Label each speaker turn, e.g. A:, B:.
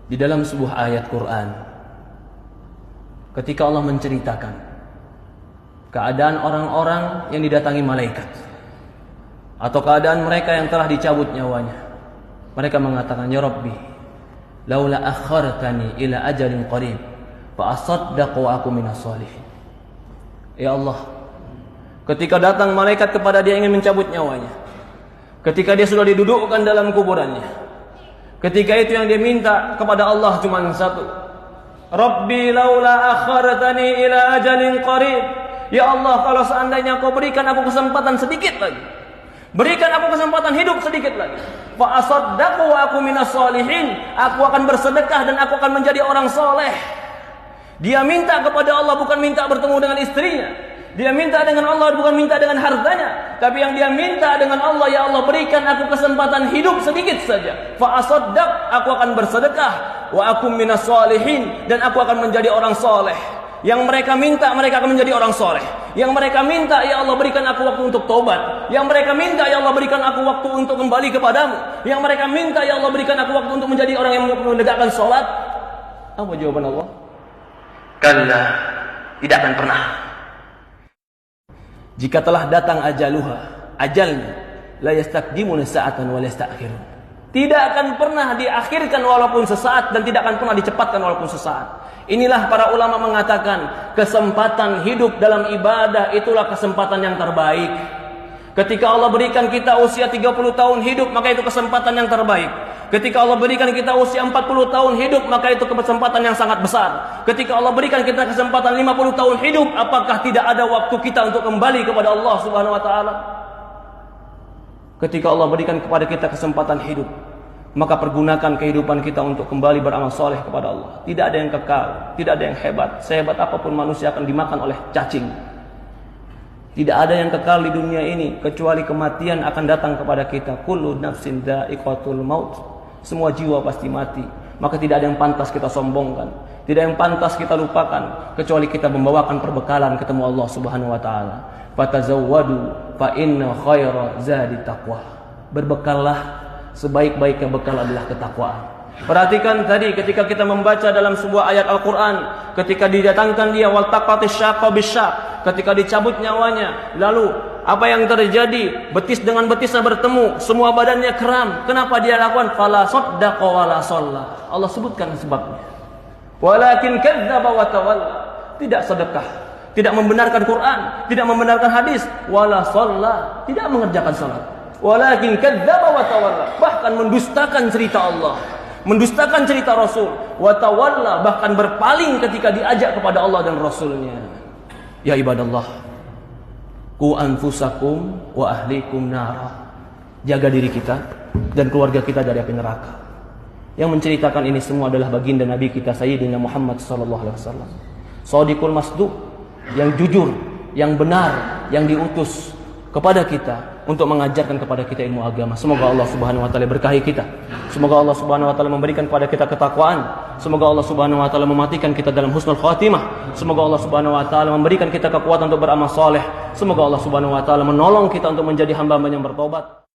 A: Di dalam sebuah ayat Quran, ketika Allah menceritakan keadaan orang-orang yang didatangi malaikat, atau keadaan mereka yang telah dicabut nyawanya, mereka mengatakan, "Ya Rabbi, laula akhartani ila ajalin qarib fa asaddaqu wa aku minas shalihin." Ya Allah, ketika datang malaikat kepada dia ingin mencabut nyawanya, ketika dia sudah didudukkan dalam kuburannya, ketika itu yang dia minta kepada Allah cuma satu, "Rabbi laula akhartani ila ajalin qarib." Ya Allah, kalau seandainya Kau berikan aku kesempatan sedikit lagi, berikan aku kesempatan hidup sedikit lagi, fa asaddaqu wa aku minas shalihin, aku akan bersedekah dan aku akan menjadi orang soleh. Dia minta kepada Allah bukan minta bertemu dengan istrinya, dia minta dengan Allah bukan minta dengan hartanya, tapi yang dia minta dengan Allah, ya Allah berikan aku kesempatan hidup sedikit saja, fa asaddaq, aku akan bersedekah, wa aku minas shalihin, dan aku akan menjadi orang soleh. Yang mereka minta, mereka akan menjadi orang soleh. Yang mereka minta, ya Allah berikan aku waktu untuk tobat. Yang mereka minta, ya Allah berikan aku waktu untuk kembali kepadamu. Yang mereka minta, ya Allah berikan aku waktu untuk menjadi orang yang menegakkan sholat. Apa jawaban Allah? Kalla, tidak akan pernah. Jika telah datang ajaluha, ajalnya, la yastaqdimuna sa'atan wa la yasta'khirun. Tidak akan pernah diakhirkan walaupun sesaat, dan tidak akan pernah dicepatkan walaupun sesaat. Inilah para ulama mengatakan, kesempatan hidup dalam ibadah itulah kesempatan yang terbaik. Ketika Allah berikan kita usia 30 tahun hidup, maka itu kesempatan yang terbaik. Ketika Allah berikan kita usia 40 tahun hidup, maka itu kesempatan yang sangat besar. Ketika Allah berikan kita kesempatan 50 tahun hidup, apakah tidak ada waktu kita untuk kembali kepada Allah Subhanahu wa taala? Ketika Allah berikan kepada kita kesempatan hidup, maka pergunakan kehidupan kita untuk kembali beramal soleh kepada Allah. Tidak ada yang kekal, tidak ada yang hebat. Sehebat apapun manusia akan dimakan oleh cacing. Tidak ada yang kekal di dunia ini kecuali kematian akan datang kepada kita. Kullu nafsin dha'iqatul maut. Semua jiwa pasti mati. Maka tidak ada yang pantas kita sombongkan, tidak ada yang pantas kita lupakan, kecuali kita membawakan perbekalan ketemu Allah Subhanahu wa taala. Fatazawwadu fa inna khaira zadi taqwa. Berbekallah, sebaik-baiknya bekal adalah ketakwaan. Perhatikan tadi ketika kita membaca dalam sebuah ayat Al-Quran, ketika didatangkan dia waltaqatis syaqqa bisyaq, ketika dicabut nyawanya, lalu apa yang terjadi? Betis dengan betisnya bertemu, semua badannya kram. Kenapa dia lakukan? Fala saddaqa wala shalla. Allah sebutkan sebabnya. Walakin kadzdzaba wa tawalla. Tidak sedekah, tidak membenarkan Quran, tidak membenarkan hadis, wala shalla, tidak mengerjakan salat. Walakin kadzdzaba wa tawalla, bahkan mendustakan cerita Allah, mendustakan cerita Rasul, wa tawalla, bahkan berpaling ketika diajak kepada Allah dan Rasulnya. Ya ibadallah, qu anfusakum wa ahlikum nara. Jaga diri kita dan keluarga kita dari api neraka. Yang menceritakan ini semua adalah baginda Nabi kita Sayyidina Muhammad sallallahu alaihi wasallam. Shadiqul masduq, yang jujur, yang benar, yang diutus kepada kita untuk mengajarkan kepada kita ilmu agama. Semoga Allah Subhanahu wa taala berkahi kita. Semoga Allah Subhanahu wa taala memberikan kepada kita ketakwaan. Semoga Allah Subhanahu wa taala mematikan kita dalam husnul khatimah. Semoga Allah Subhanahu wa taala memberikan kita kekuatan untuk beramal saleh. Semoga Allah Subhanahu wa taala menolong kita untuk menjadi hamba-hamba yang bertobat.